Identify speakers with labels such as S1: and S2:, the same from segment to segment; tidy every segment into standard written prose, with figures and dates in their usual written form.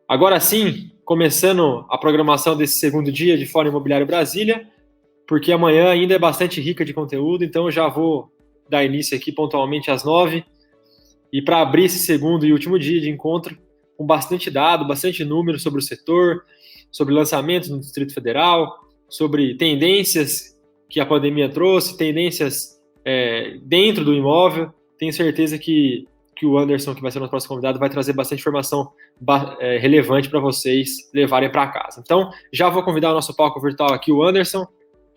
S1: Agora sim, começando a programação desse segundo dia de Fórum Imobiliário Brasília, porque amanhã ainda é bastante rica de conteúdo, então eu já vou dar início aqui pontualmente às 9h, e para abrir esse segundo e último dia de encontro, com bastante dado, bastante número sobre o setor, sobre lançamentos no Distrito Federal, sobre tendências que a pandemia trouxe, tendências dentro do imóvel. Tenho certeza que o Anderson, que vai ser o nosso próximo convidado, vai trazer bastante informação relevante para vocês levarem para casa. Então, já vou convidar o nosso palco virtual aqui, o Anderson,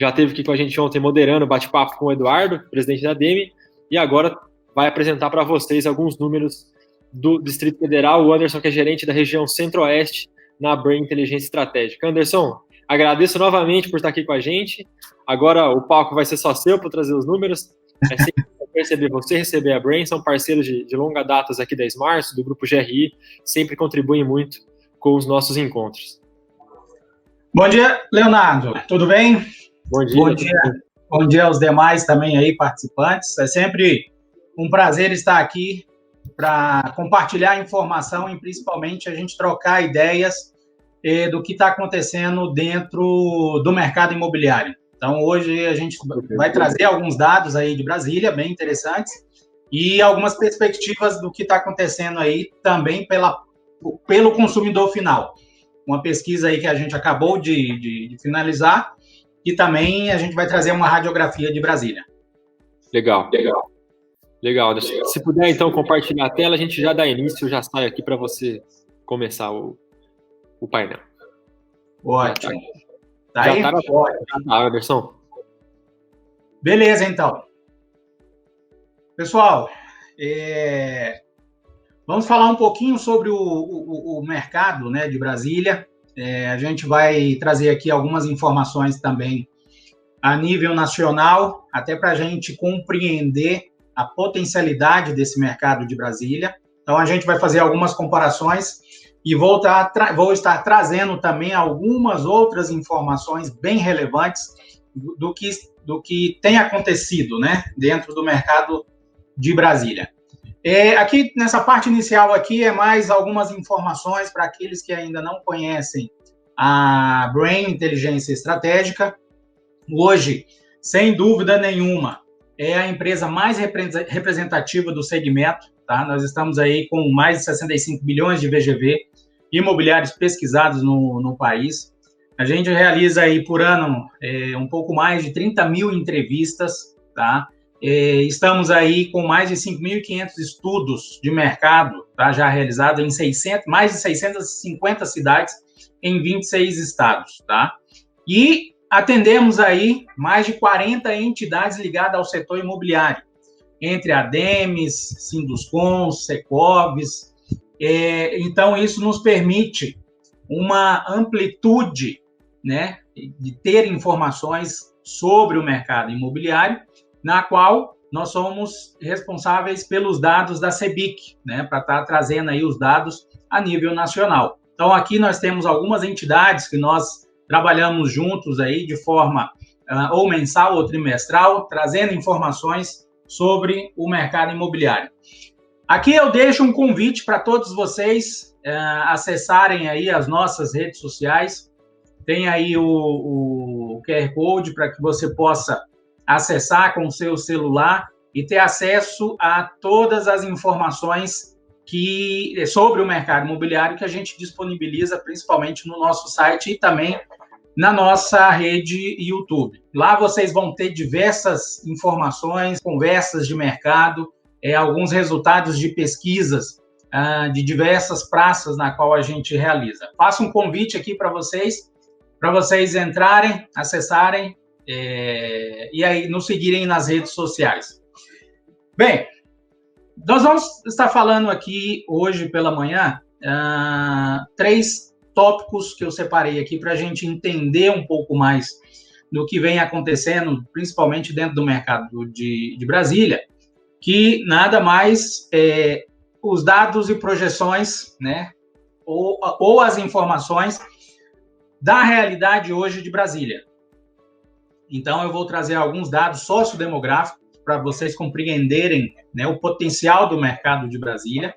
S1: já esteve aqui com a gente ontem moderando o bate-papo com o Eduardo, presidente da DEME, e agora vai apresentar para vocês alguns números do Distrito Federal, o Anderson, que é gerente da região Centro-Oeste na Brain Inteligência Estratégica. Anderson, agradeço novamente por estar aqui com a gente. Agora o palco vai ser só seu para trazer os números. É sempre receber você, receber a Brain, são parceiros de longa data aqui da Smart, do Grupo GRI, sempre contribuem muito com os nossos encontros.
S2: Bom dia, Leonardo, tudo bem?
S1: Bom dia.
S2: Bom dia. Bom dia aos demais também aí participantes. É sempre um prazer estar aqui para compartilhar informação e principalmente a gente trocar ideias do que está acontecendo dentro do mercado imobiliário. Então, hoje a gente vai trazer alguns dados aí de Brasília, bem interessantes, e algumas perspectivas do que está acontecendo aí também pelo consumidor final. Uma pesquisa aí que a gente acabou de finalizar, e também a gente vai trazer uma radiografia de Brasília.
S1: Legal. Se puder, então, compartilhar a tela, a gente já dá início, já sai aqui para você começar o painel.
S2: Ótimo.
S1: Já
S2: aí?
S1: Tá Anderson.
S2: Beleza, então. Pessoal, vamos falar um pouquinho sobre o mercado, né, de Brasília. A gente vai trazer aqui algumas informações também a nível nacional, até para a gente compreender a potencialidade desse mercado de Brasília. Então, a gente vai fazer algumas comparações e vou estar trazendo também algumas outras informações bem relevantes do que tem acontecido, né, dentro do mercado de Brasília. Aqui, nessa parte inicial aqui, é mais algumas informações para aqueles que ainda não conhecem a Brain Inteligência Estratégica. Hoje, sem dúvida nenhuma, é a empresa mais representativa do segmento, tá? Nós estamos aí com mais de 65 bilhões de VGV imobiliários pesquisados no país. A gente realiza aí por ano um pouco mais de 30 mil entrevistas, tá? Estamos aí com mais de 5.500 estudos de mercado, tá? Já realizado em mais de 650 cidades em 26 estados, tá? E atendemos aí mais de 40 entidades ligadas ao setor imobiliário, entre ADEMES, Sinduscons, Secovs. Então, isso nos permite uma amplitude, né, de ter informações sobre o mercado imobiliário, na qual nós somos responsáveis pelos dados da CEBIC, né, para estar trazendo aí os dados a nível nacional. Então, aqui nós temos algumas entidades que nós trabalhamos juntos aí de forma ou mensal ou trimestral, trazendo informações sobre o mercado imobiliário. Aqui eu deixo um convite para todos vocês acessarem aí as nossas redes sociais. Tem aí o QR Code para que você possa acessar com o seu celular e ter acesso a todas as informações sobre o mercado imobiliário que a gente disponibiliza principalmente no nosso site e também na nossa rede YouTube. Lá vocês vão ter diversas informações, conversas de mercado, alguns resultados de pesquisas de diversas praças na qual a gente realiza. Faço um convite aqui para vocês entrarem, acessarem e aí nos seguirem nas redes sociais. Bem, nós vamos estar falando aqui hoje pela manhã 3 tópicos que eu separei aqui para a gente entender um pouco mais do que vem acontecendo, principalmente dentro do mercado de Brasília, que nada mais os dados e projeções, né, ou as informações da realidade hoje de Brasília. Então, eu vou trazer alguns dados sociodemográficos para vocês compreenderem, né, o potencial do mercado de Brasília.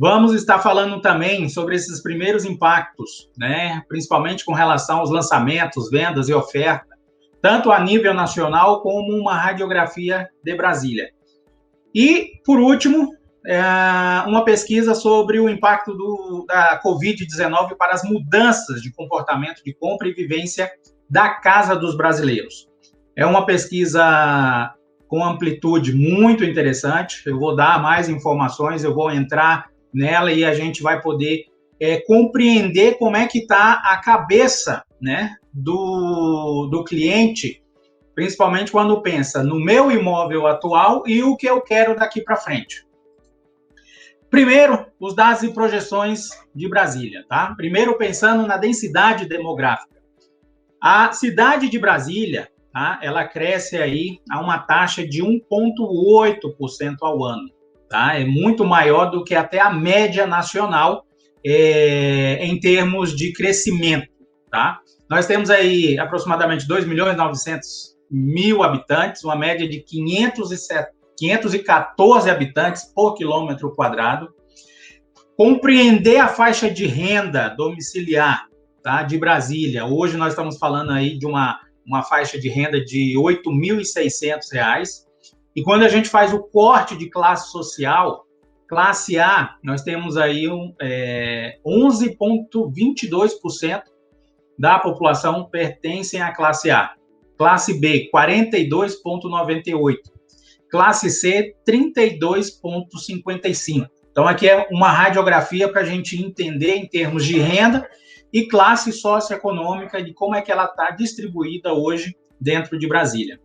S2: Vamos estar falando também sobre esses primeiros impactos, né? Principalmente com relação aos lançamentos, vendas e oferta, tanto a nível nacional como uma radiografia de Brasília. E, por último, uma pesquisa sobre o impacto da Covid-19 para as mudanças de comportamento de compra e vivência da casa dos brasileiros. É uma pesquisa com amplitude muito interessante. Eu vou dar mais informações, eu vou entrar nela e a gente vai poder compreender como é que está a cabeça, né, do cliente, principalmente quando pensa no meu imóvel atual e o que eu quero daqui para frente. Primeiro, os dados e projeções de Brasília, tá? Primeiro, pensando na densidade demográfica. A cidade de Brasília, tá, ela cresce aí a uma taxa de 1,8% ao ano. Tá? É muito maior do que até a média nacional em termos de crescimento. Tá? Nós temos aí aproximadamente 2.900.000 habitantes, uma média de 514 habitantes por quilômetro quadrado. Compreender a faixa de renda domiciliar, tá, de Brasília. Hoje nós estamos falando aí de uma faixa de renda de R$ 8.600. E quando a gente faz o corte de classe social, classe A, nós temos aí 11,22% da população pertencem à classe A. Classe B, 42,98%. Classe C, 32,55%. Então, aqui é uma radiografia para a gente entender em termos de renda e classe socioeconômica de como é que ela está distribuída hoje dentro de Brasília.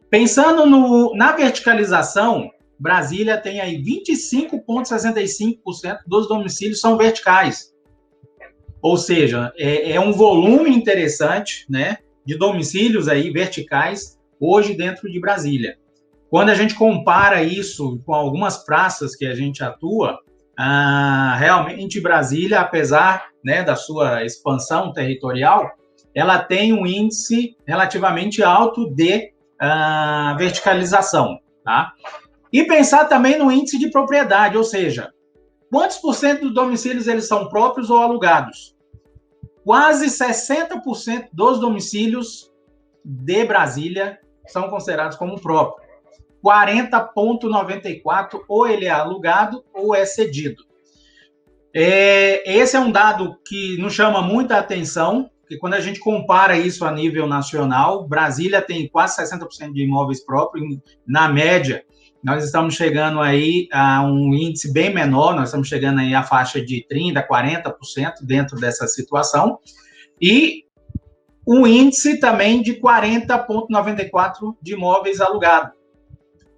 S2: Pensando na verticalização, Brasília tem aí 25,65% dos domicílios são verticais. Ou seja, é um volume interessante, né, de domicílios aí verticais hoje dentro de Brasília. Quando a gente compara isso com algumas praças que a gente atua, realmente Brasília, apesar, né, da sua expansão territorial, ela tem um índice relativamente alto de verticalização, tá? E pensar também no índice de propriedade, ou seja, quantos por cento dos domicílios eles são próprios ou alugados? Quase 60% dos domicílios de Brasília são considerados como próprios. 40,94% ou ele é alugado ou é cedido. Esse é um dado que nos chama muita atenção, porque quando a gente compara isso a nível nacional, Brasília tem quase 60% de imóveis próprios, na média, nós estamos chegando aí a um índice bem menor, nós estamos chegando aí à faixa de 30%, 40% dentro dessa situação, e um índice também de 40,94% de imóveis alugados,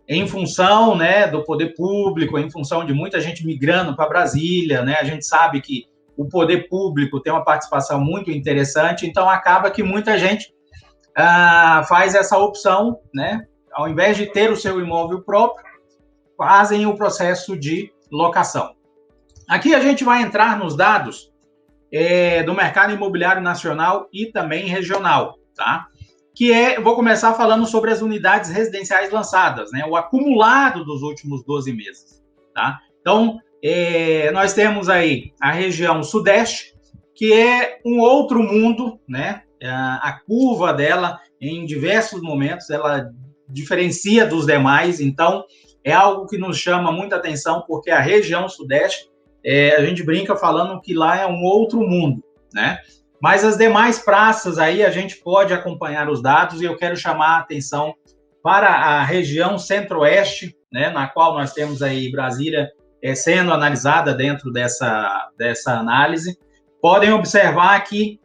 S2: em função, né, do poder público, em função de muita gente migrando para Brasília, né, a gente sabe que o poder público tem uma participação muito interessante, então acaba que muita gente faz essa opção, né? Ao invés de ter o seu imóvel próprio, fazem o processo de locação. Aqui a gente vai entrar nos dados do mercado imobiliário nacional e também regional, tá? Vou começar falando sobre as unidades residenciais lançadas, né? O acumulado dos últimos 12 meses, tá? Então, nós temos aí a região sudeste, que é um outro mundo, né? A curva dela, em diversos momentos, ela diferencia dos demais, então é algo que nos chama muita atenção, porque a região sudeste, a gente brinca falando que lá é um outro mundo, né? Mas as demais praças aí a gente pode acompanhar os dados, e eu quero chamar a atenção para a região centro-oeste, né? Na qual nós temos aí Brasília sendo analisada dentro dessa análise. Podem observar que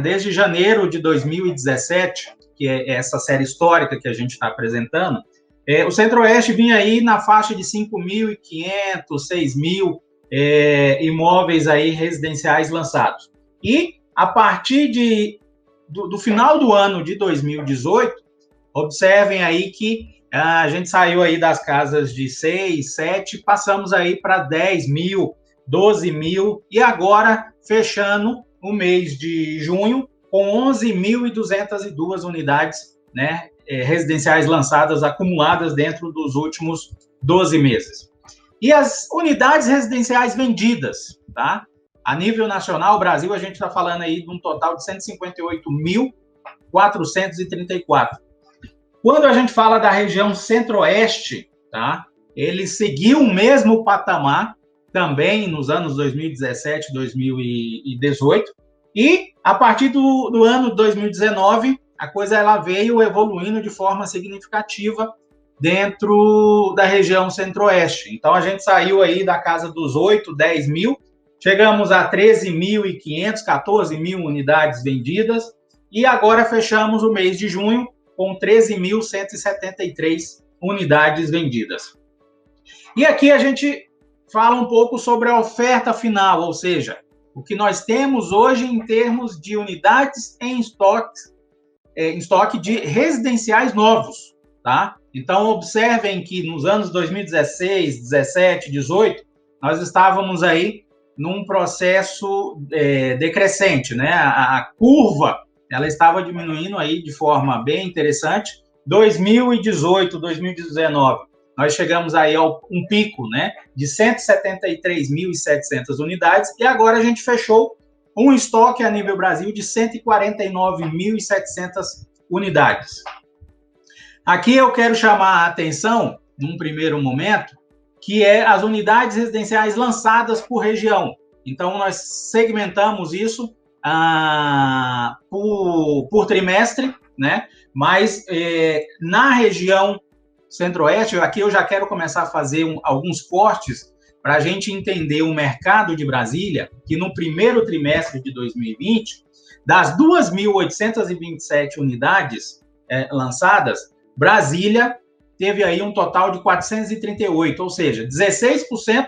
S2: desde janeiro de 2017, que é essa série histórica que a gente está apresentando, o Centro-Oeste vinha aí na faixa de 5.500, 6.000 imóveis aí residenciais lançados. E a partir do final do ano de 2018, observem aí que a gente saiu aí das casas de 6, 7, passamos aí para 10.000, 12.000, e agora fechando o mês de junho com 11.202 unidades, né, residenciais lançadas, acumuladas dentro dos últimos 12 meses. E as unidades residenciais vendidas, tá? A nível nacional, o Brasil, a gente está falando aí de um total de 158.434. Quando a gente fala da região centro-oeste, tá? Ele seguiu o mesmo patamar também nos anos 2017, 2018, e a partir do ano 2019, a coisa ela veio evoluindo de forma significativa dentro da região centro-oeste. Então, a gente saiu aí da casa dos 8, 10 mil, chegamos a 13.500, 14 mil unidades vendidas, e agora fechamos o mês de junho com 13.173 unidades vendidas. E aqui a gente fala um pouco sobre a oferta final, ou seja, o que nós temos hoje em termos de unidades em estoque de residenciais novos, tá? Então, observem que nos anos 2016, 17, 18, nós estávamos aí num processo decrescente, né? A curva, ela estava diminuindo aí de forma bem interessante. 2018, 2019, nós chegamos aí a um pico, né, de 173.700 unidades, e agora a gente fechou um estoque a nível Brasil de 149.700 unidades. Aqui eu quero chamar a atenção, num primeiro momento, que é as unidades residenciais lançadas por região. Então, nós segmentamos isso por trimestre, né? Mas na região centro-oeste, aqui eu já quero começar a fazer alguns cortes para a gente entender o mercado de Brasília, que no primeiro trimestre de 2020, das 2.827 unidades lançadas, Brasília teve aí um total de 438, ou seja, 16%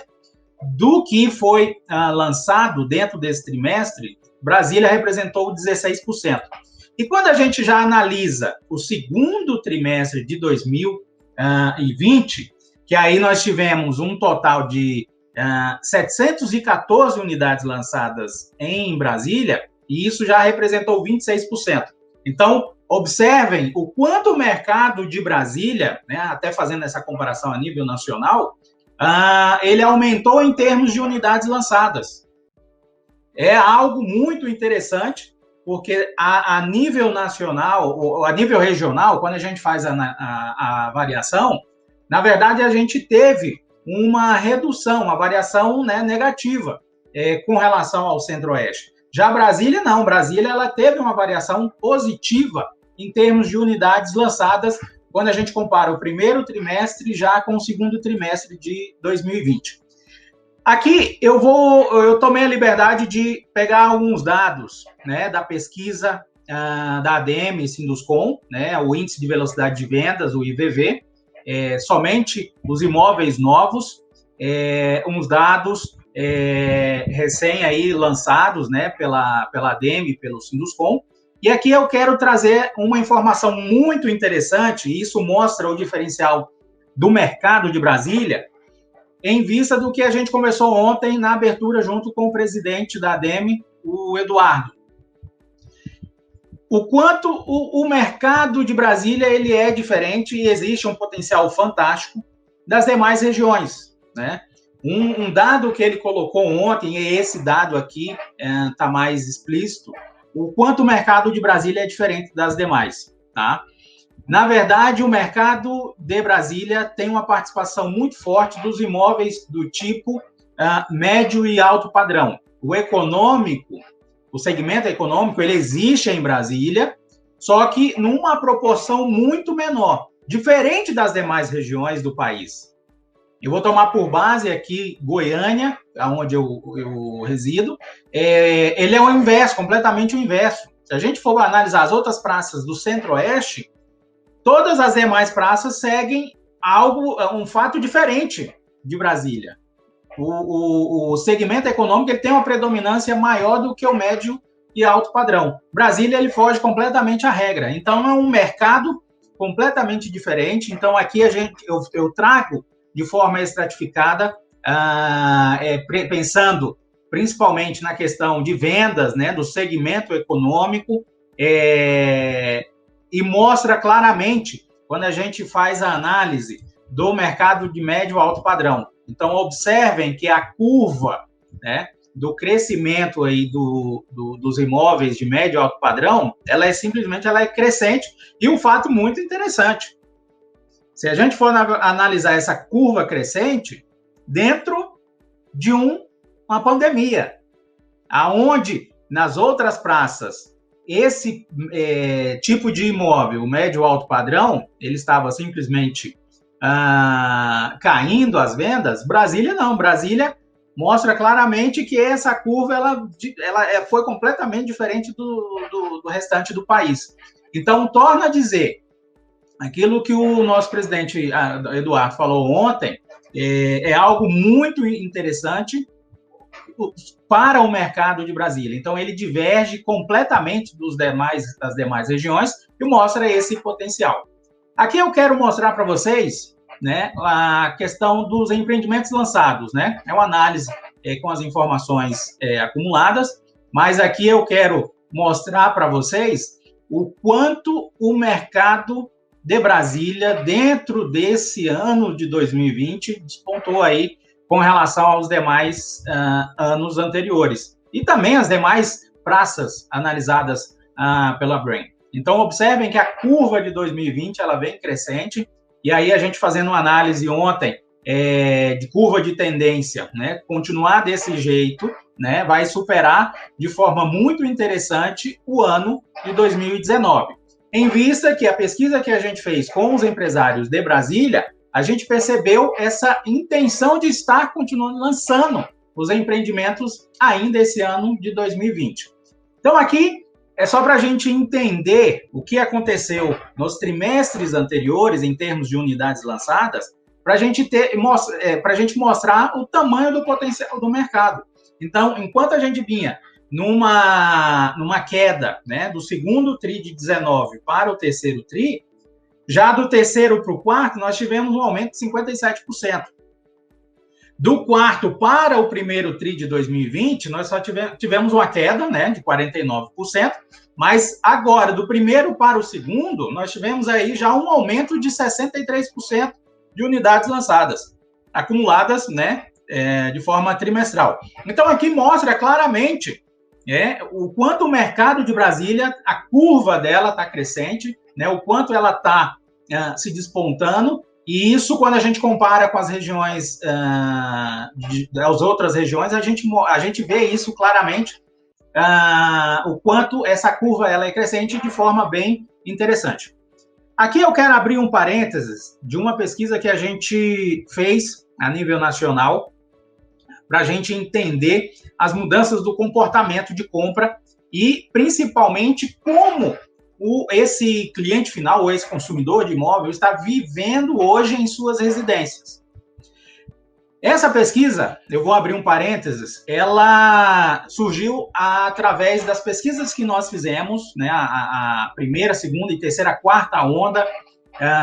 S2: do que foi lançado dentro desse trimestre, Brasília representou 16%. E quando a gente já analisa o segundo trimestre de 2020, que aí nós tivemos um total de 714 unidades lançadas em Brasília, e isso já representou 26%. Então, observem o quanto o mercado de Brasília, né, até fazendo essa comparação a nível nacional, ele aumentou em termos de unidades lançadas. É algo muito interessante, porque a nível nacional, ou a nível regional, quando a gente faz a variação, na verdade, a gente teve uma redução, uma variação, né, negativa com relação ao Centro-Oeste. Já Brasília, não. Brasília ela teve uma variação positiva em termos de unidades lançadas quando a gente compara o primeiro trimestre já com o segundo trimestre de 2020. Aqui eu tomei a liberdade de pegar alguns dados, né, da pesquisa da ADM Sinduscon, né, o Índice de Velocidade de Vendas, o IVV, somente os imóveis novos, uns dados recém aí lançados, né, pela ADM, pelo Sinduscon. E aqui eu quero trazer uma informação muito interessante, e isso mostra o diferencial do mercado de Brasília, em vista do que a gente conversou ontem na abertura junto com o presidente da ADM, o Eduardo. O quanto o mercado de Brasília ele é diferente e existe um potencial fantástico das demais regiões, né? Um dado que ele colocou ontem, e esse dado aqui está mais explícito, o quanto o mercado de Brasília é diferente das demais, tá? Na verdade, o mercado de Brasília tem uma participação muito forte dos imóveis do tipo médio e alto padrão. O econômico, o segmento econômico, ele existe em Brasília, só que numa proporção muito menor, diferente das demais regiões do país. Eu vou tomar por base aqui Goiânia, onde eu resido. Ele é o inverso, completamente o inverso. Se a gente for analisar as outras praças do Centro-Oeste, todas as demais praças seguem um fato diferente de Brasília. O segmento econômico ele tem uma predominância maior do que o médio e alto padrão. Brasília ele foge completamente à regra. Então, é um mercado completamente diferente. Então, aqui eu trago de forma estratificada, pensando principalmente na questão de vendas, né, do segmento econômico, e mostra claramente, quando a gente faz a análise do mercado de médio e alto padrão, Então, observem que a curva, né, do crescimento aí dos imóveis de médio e alto padrão, ela é crescente, e um fato muito interessante. Se a gente for analisar essa curva crescente dentro de uma pandemia, aonde nas outras praças esse tipo de imóvel, o médio alto padrão, ele estava simplesmente caindo as vendas. Brasília não, Brasília mostra claramente que essa curva ela foi completamente diferente do restante do país. Então, torna a dizer, aquilo que o nosso presidente Eduardo falou ontem é algo muito interessante para o mercado de Brasília. Então, ele diverge completamente das demais regiões e mostra esse potencial. Aqui eu quero mostrar para vocês, né, a questão dos empreendimentos lançados, né? É uma análise com as informações acumuladas, mas aqui eu quero mostrar para vocês o quanto o mercado de Brasília, dentro desse ano de 2020, despontou aí com relação aos demais anos anteriores. E também as demais praças analisadas pela Brain. Então, observem que a curva de 2020 ela vem crescente, e aí a gente fazendo uma análise ontem de curva de tendência, né, continuar desse jeito, né, vai superar de forma muito interessante o ano de 2019. Em vista que a pesquisa que a gente fez com os empresários de Brasília, a gente percebeu essa intenção de estar continuando lançando os empreendimentos ainda esse ano de 2020. Então, aqui é só para a gente entender o que aconteceu nos trimestres anteriores em termos de unidades lançadas, para a gente mostrar o tamanho do potencial do mercado. Então, enquanto a gente vinha numa queda, né, do segundo TRI de 19 para o terceiro TRI, já do terceiro para o quarto, nós tivemos um aumento de 57%. Do quarto para o primeiro TRI de 2020, nós só tivemos uma queda, né, de 49%, mas agora, do primeiro para o segundo, nós tivemos aí já um aumento de 63% de unidades lançadas, acumuladas, né, de forma trimestral. Então, aqui mostra claramente o quanto o mercado de Brasília, a curva dela está crescente, né, o quanto ela está se despontando, e isso, quando a gente compara com as regiões, as outras regiões, a gente vê isso claramente, o quanto essa curva ela é crescente de forma bem interessante. Aqui eu quero abrir um parênteses de uma pesquisa que a gente fez a nível nacional, para a gente entender as mudanças do comportamento de compra e, principalmente, como esse cliente final, ou esse consumidor de imóvel, está vivendo hoje em suas residências. Essa pesquisa, eu vou abrir um parênteses, ela surgiu através das pesquisas que nós fizemos, né, a primeira, segunda e terceira, quarta onda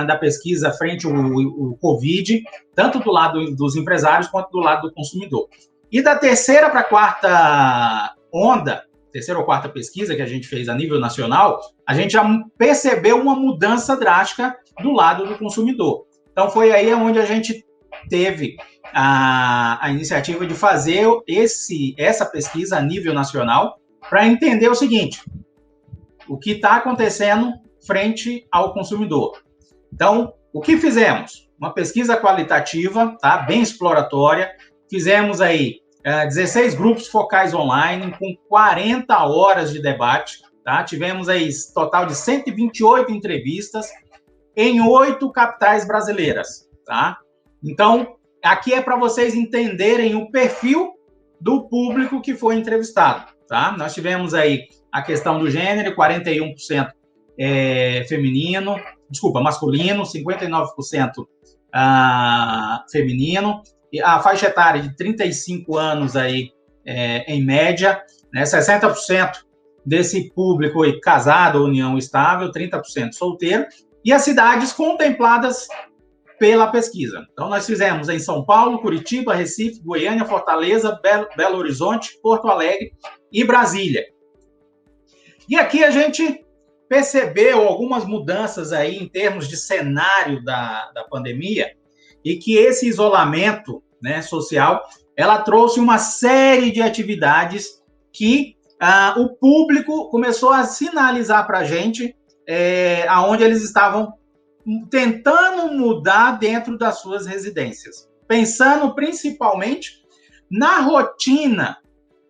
S2: da pesquisa frente ao Covid, tanto do lado dos empresários quanto do lado do consumidor. E da terceira para a quarta onda, terceira ou quarta pesquisa que a gente fez a nível nacional, a gente já percebeu uma mudança drástica do lado do consumidor. Então, foi aí onde a gente teve a iniciativa de fazer essa pesquisa a nível nacional para entender o seguinte: o que está acontecendo frente ao consumidor. Então, o que fizemos? Uma pesquisa qualitativa, tá? Bem exploratória. Fizemos aí 16 grupos focais online com 40 horas de debate, tá? Tivemos aí total de 128 entrevistas em 8 capitais brasileiras, tá? Então, aqui é para vocês entenderem o perfil do público que foi entrevistado, tá? Nós tivemos aí a questão do gênero, 41% masculino, 59% feminino, e a faixa etária de 35 anos aí, em média, né, 60% desse público aí, casado, união estável, 30% solteiro, e as cidades contempladas pela pesquisa. Então, nós fizemos em São Paulo, Curitiba, Recife, Goiânia, Fortaleza, Belo Horizonte, Porto Alegre e Brasília. E aqui a gente percebeu algumas mudanças aí em termos de cenário da pandemia, e que esse isolamento né, social, ela trouxe uma série de atividades que o público começou a sinalizar para a gente aonde eles estavam tentando mudar dentro das suas residências, pensando principalmente na rotina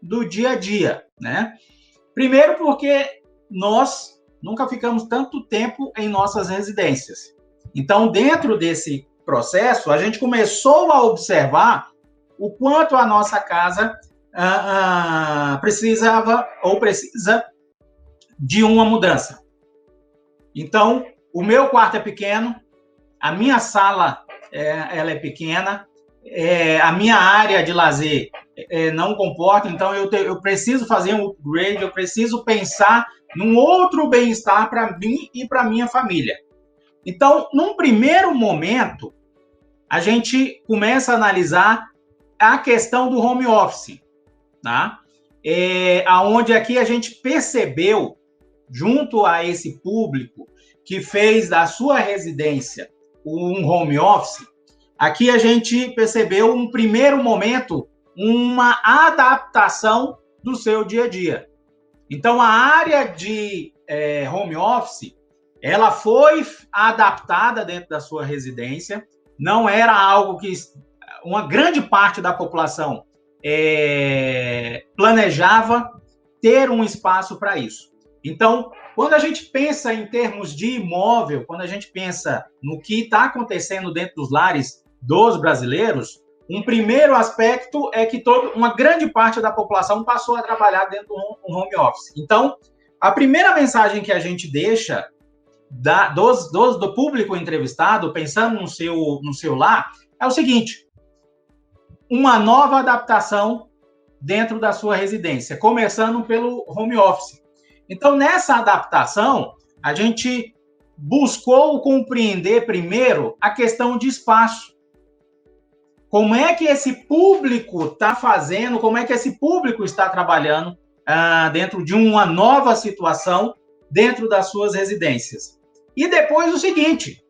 S2: do dia a dia, né? Primeiro porque nós nunca ficamos tanto tempo em nossas residências. Então, dentro desse processo, a gente começou a observar o quanto a nossa casa precisava ou precisa de uma mudança. Então, o meu quarto é pequeno, a minha sala ela é pequena, a minha área de lazer não comporta, então eu preciso fazer um upgrade, eu preciso pensar num outro bem-estar para mim e para minha família. Então, num primeiro momento, a gente começa a analisar a questão do home office, tá? Aonde aqui a gente percebeu, junto a esse público que fez da sua residência um home office, aqui a gente percebeu, um primeiro momento, uma adaptação do seu dia a dia. Então, a área de home office, ela foi adaptada dentro da sua residência, não era algo que uma grande parte da população planejava ter um espaço para isso. Então, quando a gente pensa em termos de imóvel, quando a gente pensa no que está acontecendo dentro dos lares dos brasileiros, um primeiro aspecto é que uma grande parte da população passou a trabalhar dentro do home office. Então, a primeira mensagem que a gente deixa do público entrevistado, pensando no seu lar, é o seguinte: uma nova adaptação dentro da sua residência, começando pelo home office. Então, nessa adaptação, a gente buscou compreender primeiro a questão de espaço. Como é que esse público está fazendo, como é que esse público está trabalhando dentro de uma nova situação dentro das suas residências. E depois o seguinte,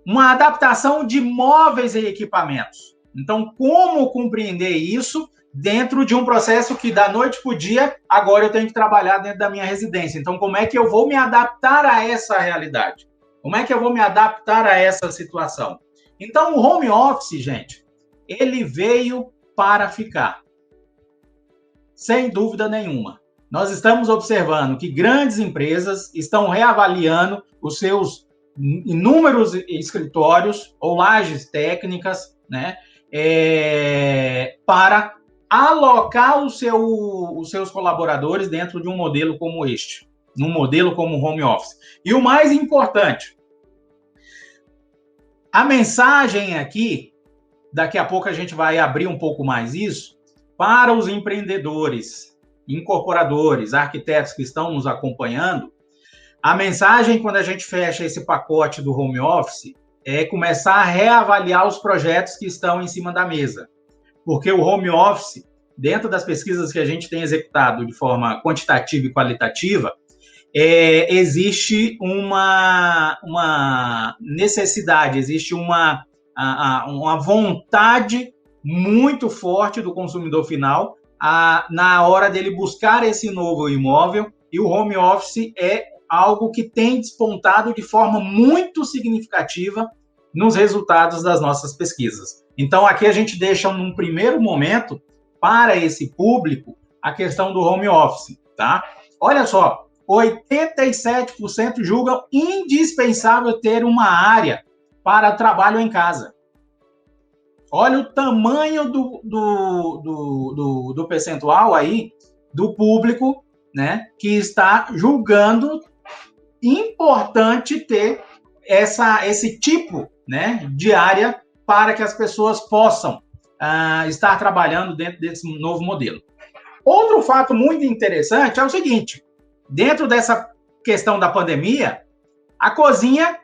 S2: uma adaptação de móveis e equipamentos. Então, como compreender isso dentro de um processo que da noite para o dia, agora eu tenho que trabalhar dentro da minha residência. Então, como é que eu vou me adaptar a essa realidade? Como é que eu vou me adaptar a essa situação? Então, o home office, gente, ele veio para ficar. Sem dúvida nenhuma. Nós estamos observando que grandes empresas estão reavaliando os seus inúmeros escritórios ou lajes técnicas, né, para alocar os seus colaboradores dentro de um modelo como este, num modelo como home office. E o mais importante, a mensagem aqui, daqui a pouco a gente vai abrir um pouco mais isso, para os empreendedores, incorporadores, arquitetos que estão nos acompanhando, a mensagem quando a gente fecha esse pacote do home office é começar a reavaliar os projetos que estão em cima da mesa. Porque o home office, dentro das pesquisas que a gente tem executado de forma quantitativa e qualitativa, existe uma necessidade, existe uma vontade muito forte do consumidor final na hora dele buscar esse novo imóvel, e o home office é algo que tem despontado de forma muito significativa nos resultados das nossas pesquisas. Então, aqui a gente deixa, num primeiro momento, para esse público, a questão do home office, tá? Olha só, 87% julgam indispensável ter uma área para trabalho em casa. Olha o tamanho do percentual aí do público, né, que está julgando importante ter esse tipo, né, de área para que as pessoas possam estar trabalhando dentro desse novo modelo. Outro fato muito interessante é o seguinte: dentro dessa questão da pandemia, a cozinha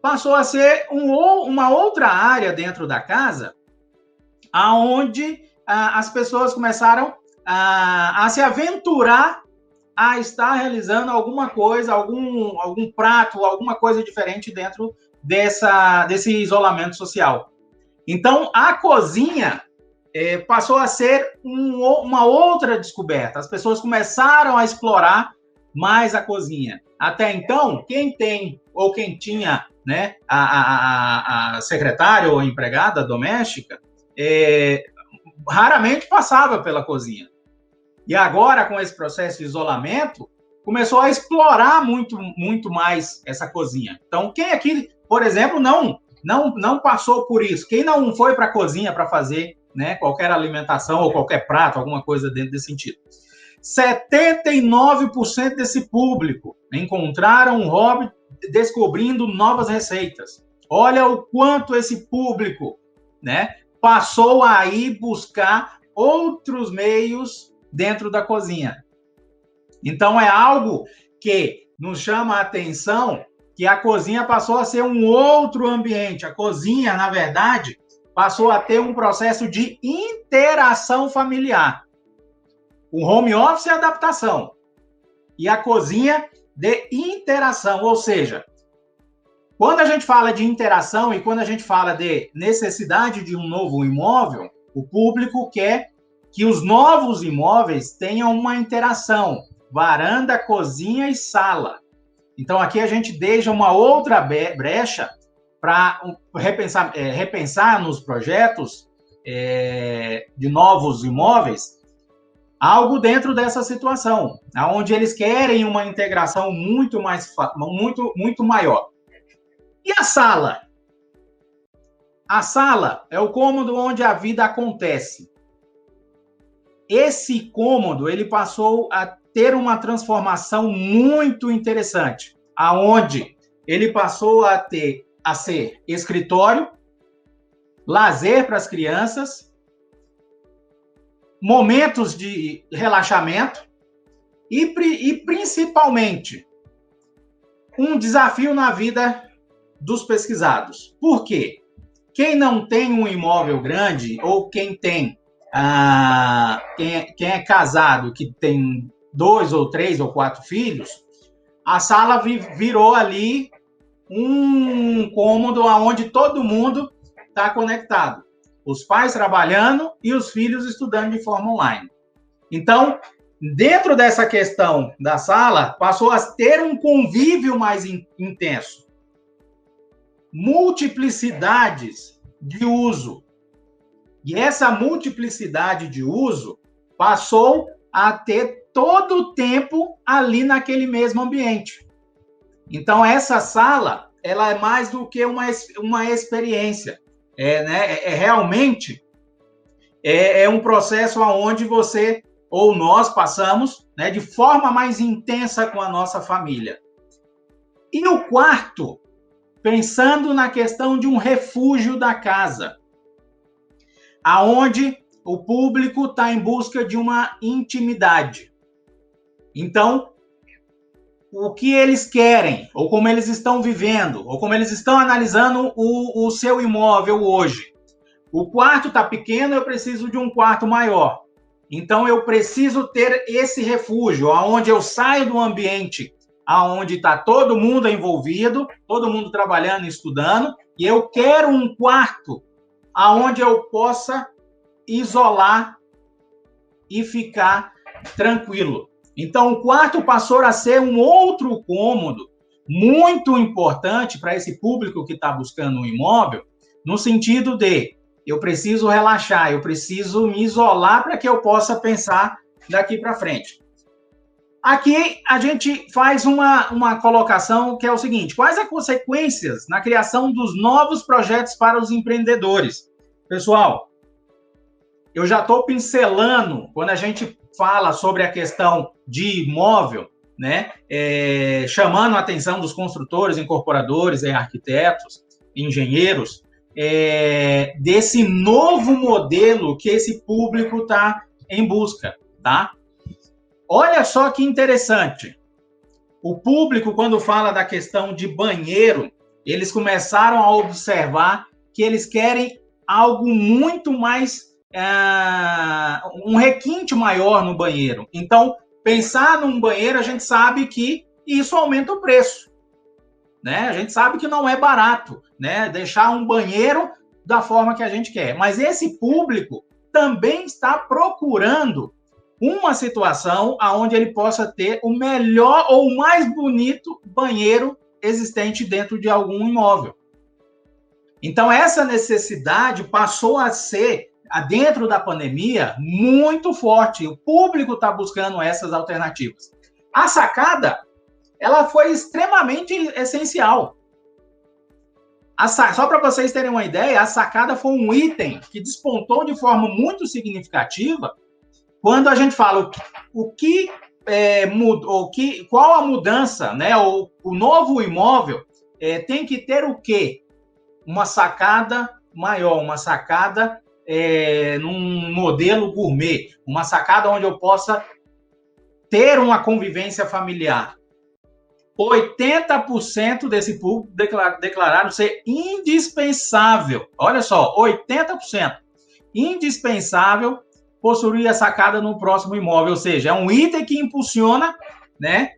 S2: passou a ser uma outra área dentro da casa, aonde as pessoas começaram a se aventurar a estar realizando alguma coisa, algum prato, alguma coisa diferente dentro desse isolamento social. Então, a cozinha passou a ser uma outra descoberta. As pessoas começaram a explorar mais a cozinha. Até então, quem tem ou quem tinha, né, a secretária ou a empregada doméstica, raramente passava pela cozinha. E agora, com esse processo de isolamento, começou a explorar muito mais essa cozinha. Então, quem aqui, por exemplo, não passou por isso? Quem não foi para a cozinha para fazer, né, qualquer alimentação ou qualquer prato, alguma coisa dentro desse sentido? 79% desse público encontraram um hobby descobrindo novas receitas. Olha o quanto esse público, né, passou a ir buscar outros meios dentro da cozinha. Então, é algo que nos chama a atenção, que a cozinha passou a ser um outro ambiente. A cozinha, na verdade, passou a ter um processo de interação familiar. O home office é adaptação. E a cozinha de interação. Ou seja, quando a gente fala de interação e quando a gente fala de necessidade de um novo imóvel, o público quer que os novos imóveis tenham uma interação. Varanda, cozinha e sala. Então, aqui a gente deixa uma outra brecha para repensar nos projetos de novos imóveis, algo dentro dessa situação, onde eles querem uma integração muito maior. E a sala? A sala é o cômodo onde a vida acontece. Esse cômodo, ele passou a ter uma transformação muito interessante, aonde ele passou a ser escritório, lazer para as crianças, momentos de relaxamento e principalmente um desafio na vida dos pesquisados. Por quê? Quem não tem um imóvel grande ou quem é casado, que tem 2 ou 3 ou 4 filhos, a sala virou ali um cômodo onde todo mundo está conectado. Os pais trabalhando e os filhos estudando de forma online. Então, dentro dessa questão da sala, passou a ter um convívio mais intenso. Multiplicidades de uso. E essa multiplicidade de uso passou a ter todo o tempo ali naquele mesmo ambiente. Então, essa sala, ela é mais do que uma experiência. Realmente um processo onde você ou nós passamos, né, de forma mais intensa com a nossa família. E o quarto, pensando na questão de um refúgio da casa, aonde o público está em busca de uma intimidade. Então, o que eles querem, ou como eles estão vivendo, ou como eles estão analisando o seu imóvel hoje. O quarto está pequeno, eu preciso de um quarto maior. Então, eu preciso ter esse refúgio, onde eu saio do ambiente onde está todo mundo envolvido, todo mundo trabalhando e estudando, e eu quero um quarto onde eu possa isolar e ficar tranquilo. Então, o quarto passou a ser um outro cômodo muito importante para esse público que está buscando um imóvel, no sentido de eu preciso relaxar, eu preciso me isolar para que eu possa pensar daqui para frente. Aqui a gente faz uma colocação que é o seguinte: quais as consequências na criação dos novos projetos para os empreendedores? Pessoal, eu já estou pincelando, quando a gente fala sobre a questão de imóvel, né, chamando a atenção dos construtores, incorporadores, arquitetos, engenheiros, desse novo modelo que esse público está em busca, tá? Olha só que interessante. O público, quando fala da questão de banheiro, eles começaram a observar que eles querem algo muito mais, um requinte maior no banheiro. Então, pensar num banheiro, a gente sabe que isso aumenta o preço, né? A gente sabe que não é barato, né? Deixar um banheiro da forma que a gente quer. Mas esse público também está procurando uma situação onde ele possa ter o melhor ou o mais bonito banheiro existente dentro de algum imóvel. Então, essa necessidade passou a ser, dentro da pandemia, muito forte. O público está buscando essas alternativas. A sacada, ela foi extremamente essencial. Só para vocês terem uma ideia, a sacada foi um item que despontou de forma muito significativa quando a gente fala qual a mudança, né? O novo imóvel tem que ter o quê? Uma sacada maior, uma sacada num modelo gourmet, uma sacada onde eu possa ter uma convivência familiar. 80% desse público declararam ser indispensável. Olha só, 80%. Indispensável possuir a sacada no próximo imóvel. Ou seja, é um item que impulsiona, né,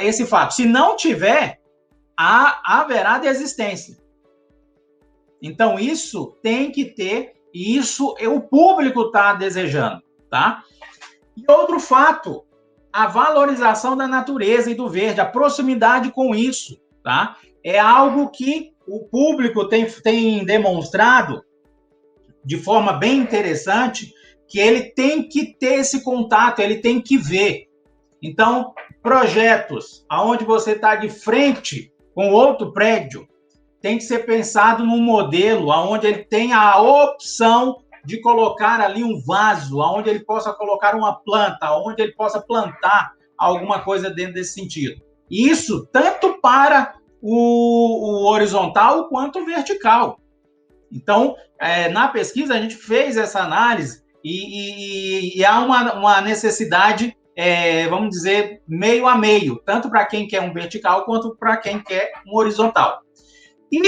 S2: esse fato. Se não tiver, haverá desistência. Então, isso tem que ter, e isso o público está desejando, tá? E outro fato, a valorização da natureza e do verde, a proximidade com isso, tá? É algo que o público tem demonstrado de forma bem interessante, que ele tem que ter esse contato, ele tem que ver. Então, projetos onde você está de frente com outro prédio, tem que ser pensado num modelo onde ele tem a opção de colocar ali um vaso, onde ele possa colocar uma planta, onde ele possa plantar alguma coisa dentro desse sentido. Isso tanto para o horizontal quanto o vertical. Então, na pesquisa, a gente fez essa análise e há uma necessidade, vamos dizer, meio a meio, tanto para quem quer um vertical quanto para quem quer um horizontal. E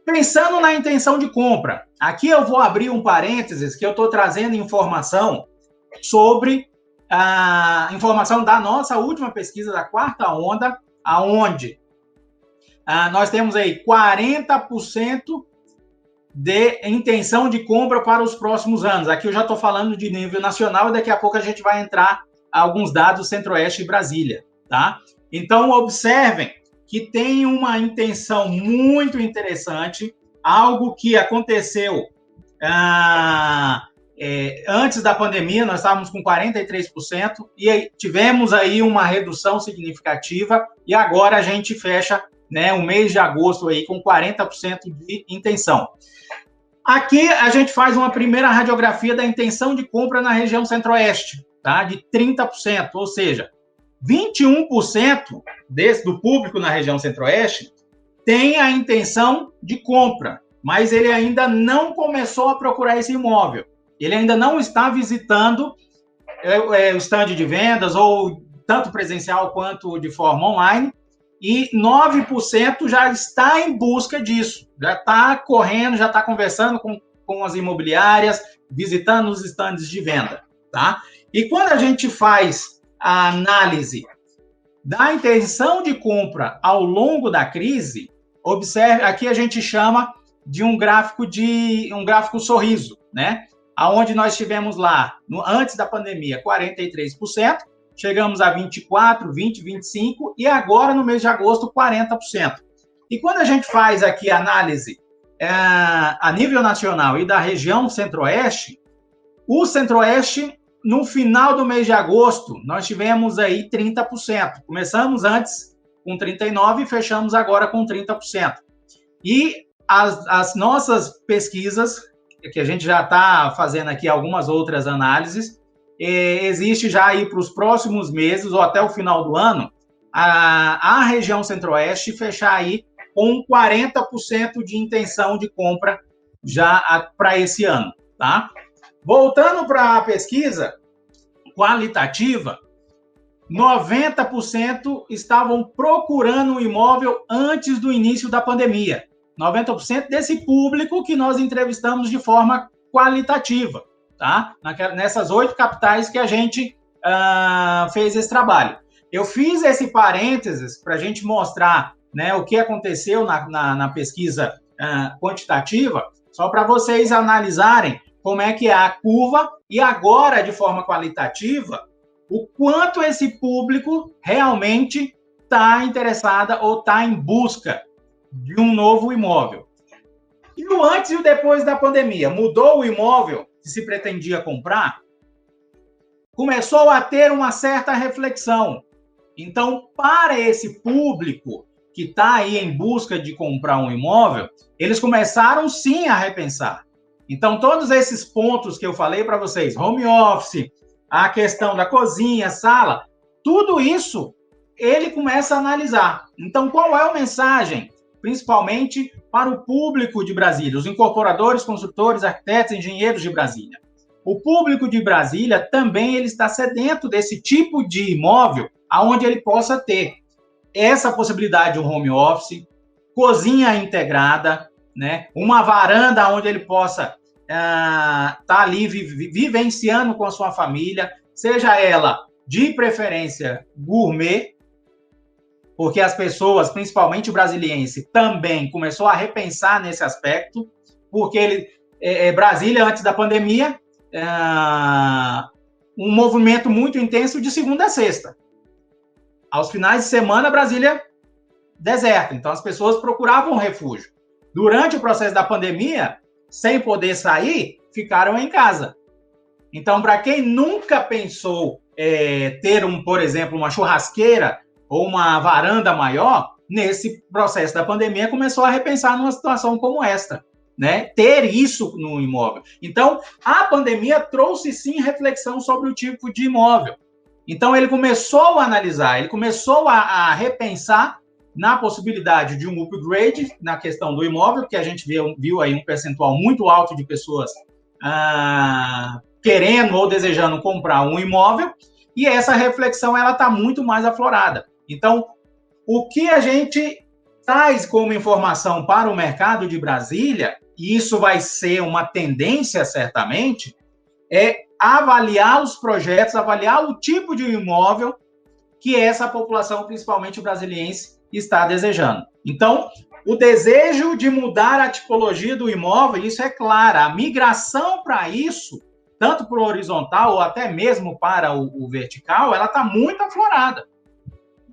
S2: pensando na intenção de compra, aqui eu vou abrir um parênteses que eu estou trazendo informação sobre a informação da nossa última pesquisa da quarta onda, aonde nós temos aí 40% de intenção de compra para os próximos anos. Aqui eu já estou falando de nível nacional e daqui a pouco a gente vai entrar alguns dados Centro-Oeste e Brasília, tá? Então, observem que tem uma intenção muito interessante, algo que aconteceu antes da pandemia, nós estávamos com 43%, e aí tivemos aí uma redução significativa, e agora a gente fecha, né, o mês de agosto aí com 40% de intenção. Aqui a gente faz uma primeira radiografia da intenção de compra na região Centro-Oeste, tá? De 30%, ou seja, 21% do público na região Centro-Oeste tem a intenção de compra, mas ele ainda não começou a procurar esse imóvel. Ele ainda não está visitando o stand de vendas, ou tanto presencial quanto de forma online, e 9% já está em busca disso, já está correndo, já está conversando com as imobiliárias, visitando os stands de venda, tá? E quando a gente faz a análise da intenção de compra ao longo da crise, observe, aqui a gente chama de um gráfico sorriso, né? Aonde nós tivemos lá, antes da pandemia, 43%, chegamos a 24%, 20%, 25%, e agora, no mês de agosto, 40%. E quando a gente faz aqui a análise a nível nacional e da região Centro-Oeste, o Centro-Oeste, no final do mês de agosto, nós tivemos aí 30%. Começamos antes com 39% e fechamos agora com 30%. E as nossas pesquisas, que a gente já está fazendo aqui algumas outras análises, existe já aí para os próximos meses, ou até o final do ano, a região Centro-Oeste fechar aí com 40% de intenção de compra já para esse ano, tá? Voltando para a pesquisa qualitativa, 90% estavam procurando um imóvel antes do início da pandemia. 90% desse público que nós entrevistamos de forma qualitativa, tá? Nessas 8 capitais que a gente fez esse trabalho. Eu fiz esse parênteses para a gente mostrar, né, o que aconteceu na pesquisa quantitativa, só para vocês analisarem como é que é a curva e agora, de forma qualitativa, o quanto esse público realmente está interessado ou está em busca de um novo imóvel. E o antes e o depois da pandemia? Mudou o imóvel que se pretendia comprar? Começou a ter uma certa reflexão. Então, para esse público que está aí em busca de comprar um imóvel, eles começaram sim a repensar. Então, todos esses pontos que eu falei para vocês, home office, a questão da cozinha, sala, tudo isso ele começa a analisar. Então, qual é a mensagem, principalmente para o público de Brasília, os incorporadores, construtores, arquitetos, engenheiros de Brasília? O público de Brasília também ele está sedento desse tipo de imóvel aonde ele possa ter essa possibilidade de um home office, cozinha integrada, né? Uma varanda onde ele possa estar ali vivenciando com a sua família, seja ela de preferência gourmet, porque as pessoas, principalmente o brasiliense, também começou a repensar nesse aspecto, porque Brasília, antes da pandemia, um movimento muito intenso de segunda a sexta. Aos finais de semana, Brasília deserta. Então, as pessoas procuravam refúgio. Durante o processo da pandemia, sem poder sair, ficaram em casa. Então, para quem nunca pensou ter, por exemplo, uma churrasqueira ou uma varanda maior, nesse processo da pandemia, começou a repensar numa situação como esta, né? Ter isso no imóvel. Então, a pandemia trouxe, sim, reflexão sobre o tipo de imóvel. Então, ele começou a analisar, ele começou a repensar na possibilidade de um upgrade na questão do imóvel, que a gente viu aí um percentual muito alto de pessoas querendo ou desejando comprar um imóvel, e essa reflexão ela está muito mais aflorada. Então, o que a gente traz como informação para o mercado de Brasília, e isso vai ser uma tendência certamente, é avaliar os projetos, avaliar o tipo de imóvel que essa população, principalmente brasiliense, está desejando. Então, o desejo de mudar a tipologia do imóvel, isso é claro, a migração para isso, tanto para o horizontal ou até mesmo para o vertical, ela está muito aflorada.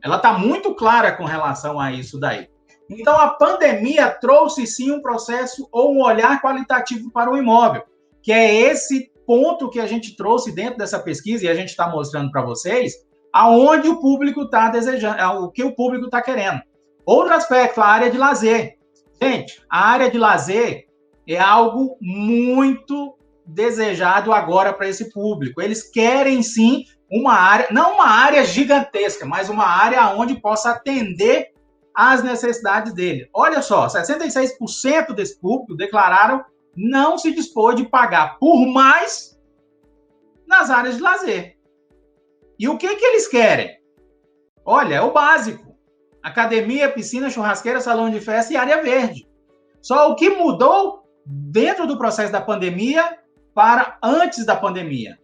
S2: Ela está muito clara com relação a isso daí. Então, a pandemia trouxe, sim, um processo ou um olhar qualitativo para o imóvel, que é esse ponto que a gente trouxe dentro dessa pesquisa e a gente está mostrando para vocês, aonde o público está desejando, o que o público está querendo. Outro aspecto, a área de lazer. Gente, a área de lazer é algo muito desejado agora para esse público. Eles querem, sim, uma área, não uma área gigantesca, mas uma área onde possa atender às necessidades dele. Olha só, 66% desse público declararam não se dispor de pagar por mais nas áreas de lazer. E o que eles querem? Olha, é o básico. Academia, piscina, churrasqueira, salão de festa e área verde. Só o que mudou dentro do processo da pandemia para antes da pandemia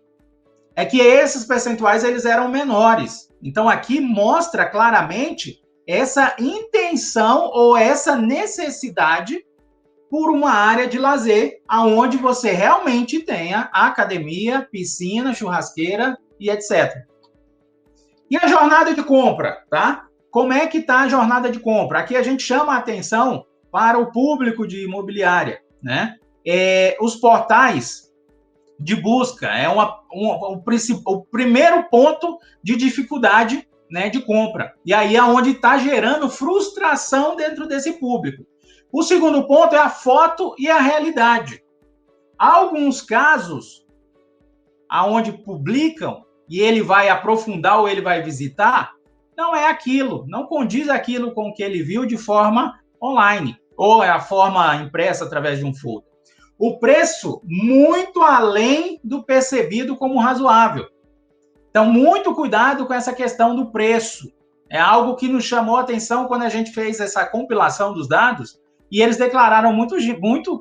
S2: é que esses percentuais eles eram menores. Então, aqui mostra claramente essa intenção ou essa necessidade por uma área de lazer, aonde você realmente tenha academia, piscina, churrasqueira e etc. E a jornada de compra, tá? Como é que está a jornada de compra? Aqui a gente chama a atenção para o público de imobiliária, né? Os portais de busca é o primeiro ponto de dificuldade, né, de compra. E aí é onde está gerando frustração dentro desse público. O segundo ponto é a foto e a realidade. Há alguns casos onde publicam e ele vai aprofundar ou ele vai visitar, não é aquilo, não condiz aquilo com o que ele viu de forma online, ou é a forma impressa através de um folder. O preço muito além do percebido como razoável. Então, muito cuidado com essa questão do preço. É algo que nos chamou a atenção quando a gente fez essa compilação dos dados, e eles declararam muito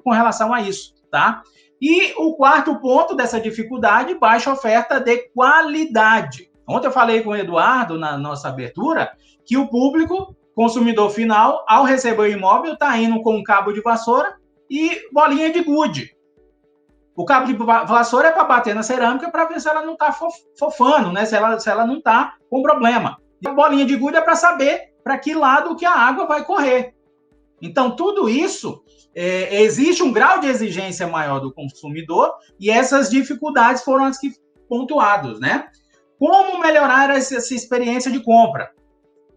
S2: com relação a isso, tá? E o quarto ponto dessa dificuldade, baixa oferta de qualidade. Ontem eu falei com o Eduardo, na nossa abertura, que o público consumidor final, ao receber o imóvel, está indo com um cabo de vassoura e bolinha de gude. O cabo de vassoura é para bater na cerâmica para ver se ela não está fofando, né? Se ela não está com problema. E a bolinha de gude é para saber para que lado que a água vai correr. Então, tudo isso, existe um grau de exigência maior do consumidor e essas dificuldades foram as que pontuadas, né? Como melhorar essa experiência de compra?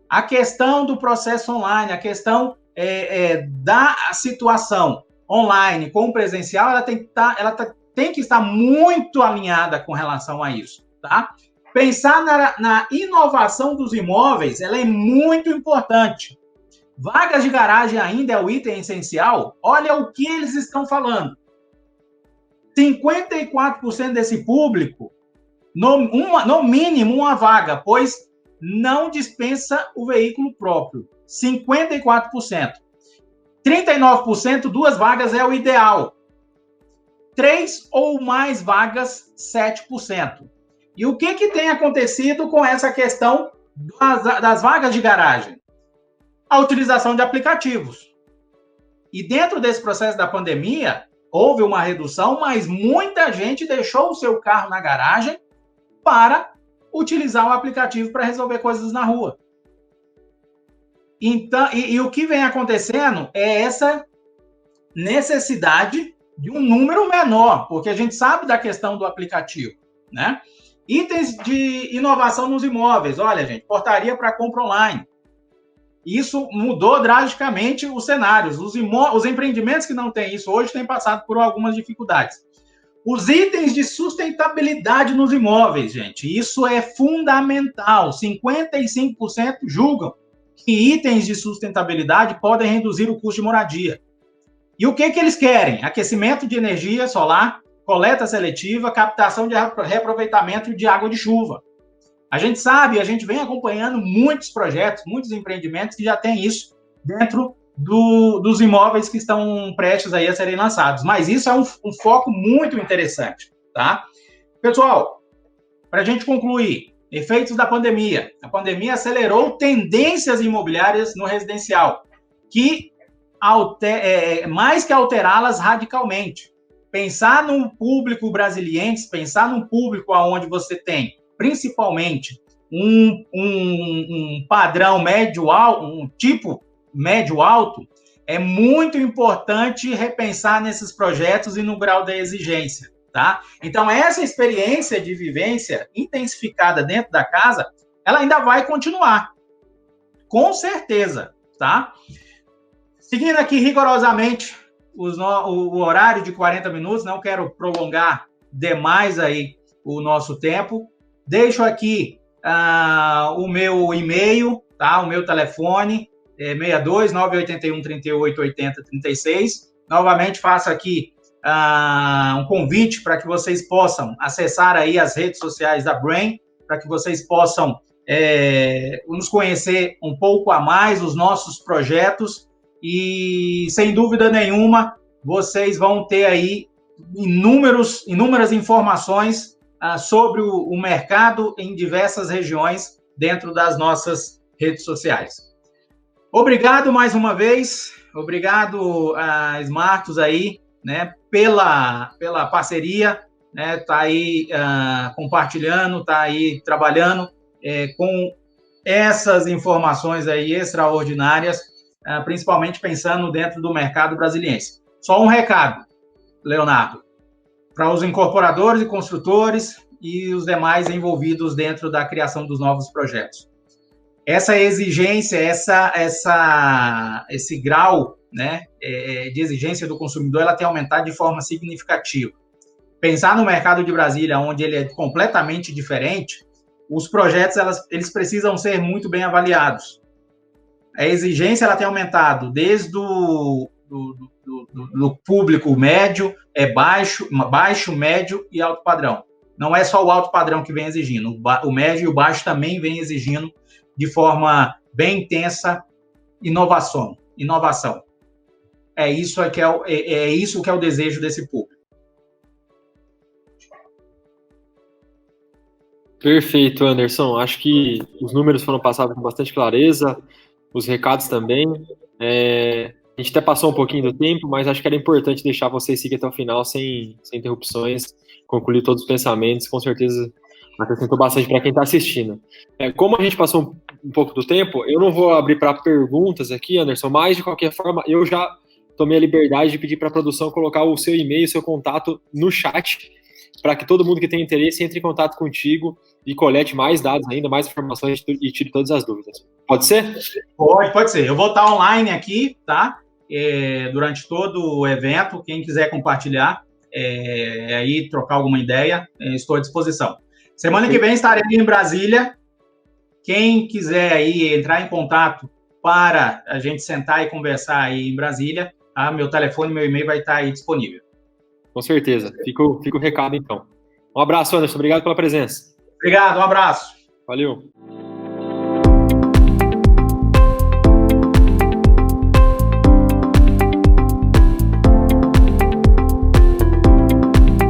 S2: A questão do processo online, a questão da situação online com presencial, ela tem que estar muito alinhada com relação a isso, tá? Pensar na inovação dos imóveis, ela é muito importante. Vagas de garagem ainda é o item essencial? Olha o que eles estão falando. 54% desse público, no mínimo uma vaga, pois não dispensa o veículo próprio. 54%. 39%, 2 vagas é o ideal. 3 ou mais vagas, 7%. E o que tem acontecido com essa questão das vagas de garagem? A utilização de aplicativos. E dentro desse processo da pandemia, houve uma redução, mas muita gente deixou o seu carro na garagem para utilizar o aplicativo para resolver coisas na rua. Então, e o que vem acontecendo é essa necessidade de um número menor, porque a gente sabe da questão do aplicativo, né? Itens de inovação nos imóveis. Olha, gente, portaria para compra online. Isso mudou drasticamente os cenários. Os empreendimentos que não têm isso hoje têm passado por algumas dificuldades. Os itens de sustentabilidade nos imóveis, gente, isso é fundamental. 55% julgam que itens de sustentabilidade podem reduzir o custo de moradia. E o que eles querem? Aquecimento de energia solar, coleta seletiva, captação de reaproveitamento de água de chuva. A gente sabe, a gente vem acompanhando muitos projetos, muitos empreendimentos que já têm isso dentro dos imóveis que estão prestes aí a serem lançados. Mas isso é um foco muito interessante, tá? Pessoal, para a gente concluir, efeitos da pandemia. A pandemia acelerou tendências imobiliárias no residencial, que mais que alterá-las radicalmente. Pensar num público brasiliense, pensar num público onde você tem principalmente um padrão médio-alto, um tipo médio-alto, é muito importante repensar nesses projetos e no grau da exigência, tá? Então, essa experiência de vivência intensificada dentro da casa, ela ainda vai continuar, com certeza, tá? Seguindo aqui rigorosamente o horário de 40 minutos, não quero prolongar demais aí o nosso tempo. Deixo aqui o meu e-mail, tá? O meu telefone, 62 981 38 80 36. Novamente faço aqui um convite para que vocês possam acessar aí as redes sociais da Brain, para que vocês possam nos conhecer um pouco a mais, os nossos projetos, e sem dúvida nenhuma vocês vão ter aí inúmeras informações sobre o mercado em diversas regiões dentro das nossas redes sociais. Obrigado mais uma vez, obrigado a Smartus aí, né, pela parceria, né, tá aí compartilhando, tá aí trabalhando com essas informações aí extraordinárias, principalmente pensando dentro do mercado brasiliense. Só um recado, Leonardo, para os incorporadores e construtores e os demais envolvidos dentro da criação dos novos projetos. Essa exigência, esse grau, né, de exigência do consumidor, ela tem aumentado de forma significativa. Pensar no mercado de Brasília, onde ele é completamente diferente, os projetos eles precisam ser muito bem avaliados. A exigência ela tem aumentado desde do público médio, baixo, médio e alto padrão. Não é só o alto padrão que vem exigindo, o médio e o baixo também vem exigindo de forma bem intensa inovação. É isso que é o desejo desse público.
S1: Perfeito, Anderson. Acho que os números foram passados com bastante clareza. os recados também. A gente até passou um pouquinho do tempo, mas acho que era importante deixar vocês seguir até o final sem interrupções, concluir todos os pensamentos, com certeza acrescentou bastante para quem está assistindo. Como a gente passou um pouco do tempo, eu não vou abrir para perguntas aqui, Anderson, mas de qualquer forma, eu já tomei a liberdade de pedir para a produção colocar o seu e-mail, seu contato no chat, para que todo mundo que tem interesse entre em contato contigo e colete mais dados ainda, mais informações e tire todas as dúvidas. Pode ser?
S2: Pode ser. Eu vou estar online aqui, tá? Durante todo o evento. Quem quiser compartilhar, aí trocar alguma ideia, estou à disposição. Semana que vem estarei em Brasília. Quem quiser aí entrar em contato para a gente sentar e conversar aí em Brasília, tá? Meu telefone, meu e-mail vai estar aí disponível.
S1: Com certeza. Fica o recado, então. Um abraço, Anderson. Obrigado pela presença.
S2: Obrigado, um abraço.
S1: Valeu.